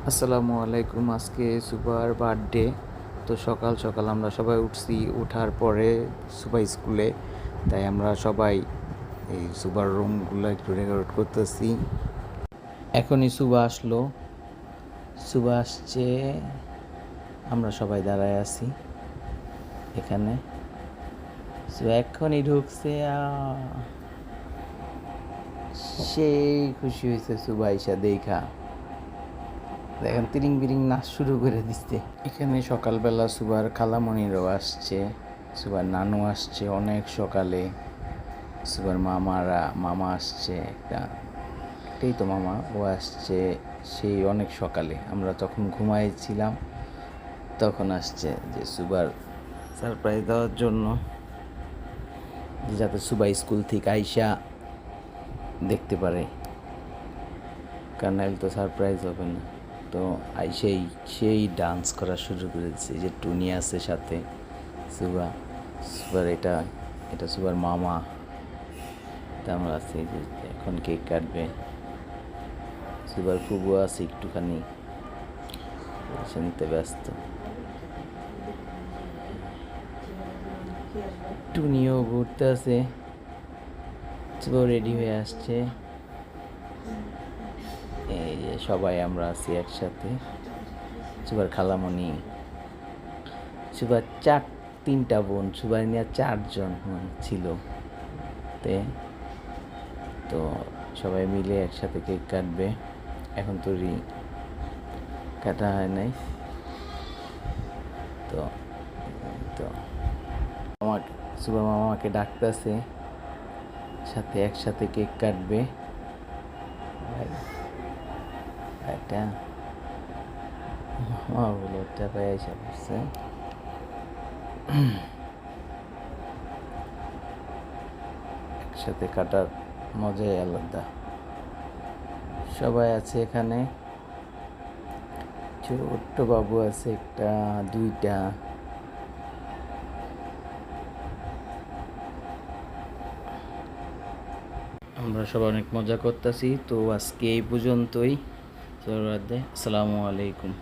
আসসালামু আলাইকুম। আজকে সুবার বার্থডে। তো সকাল সকাল আমরা সবাই উঠছি। উঠার পরে সুবা স্কুলে, তাই আমরা সবাই এই সুবার রুমগুলো একটু ডেকোরেট করতেছি। এখনই সুবা আসলো, সুবা আসছে, আমরা সবাই দাঁড়ায় আছি এখানে। সুবা এখনই ঢুকছে, সেই খুশি হয়েছে সুবা ইসা দেখা। দেখেন তিরিং বিরিং নাচ শুরু করে দিচ্ছে এখানে। সকালবেলা সুবার খালামণিরও আসছে, সুবার নানু আসছে অনেক সকালে, সুবার মামা আসছে একটাই তো মামা, ও আসছে সেই অনেক সকালে। আমরা তখন ঘুমাইছিলাম, তখন আসছে যে সুবার সারপ্রাইজ দেওয়ার জন্য, যাতে সুবা স্কুল থেকে আইসা দেখতে পারে, কারণ তো সারপ্রাইজ হবে না। তো সেই ডান্স করা শুরু করেছে, যে টুনি আছে সাথে, সুবার এটা সুবার মামা। আমরা আছি যে এখন কেক কাটবে, সুবার ফুবু আছে একটুখানি শুনতে ব্যস্ত, টুনিও ঘুরতে আছে, সুবাও রেডি হয়ে আসছে। এই যে সবাই আমরা আছি একসাথে, সুবার খালামণি, সুবার তিনটা বোন, সুবার নিয়ে 4 জন ছিল। তো সবাই মিলে একসাথে কেক কাটবে। এখন তৈরি কাটা হয় নাই, তো তো আমাকে সুবার মামা আমাকে ডাকতেছে, সাথে একসাথে কেক কাটবে। এটা মামা বলো ওটা পাই এসে পড়ছে। একসাথে কাটার মজাই আলাদা। সবাই আছে এখানে, ছোট্ট বাবু আছে একটা, দুইটা। আমরা সবাই অনেক মজা করতেছি। তো আজকে এই পর্যন্তই। আসসালামু আলাইকুম।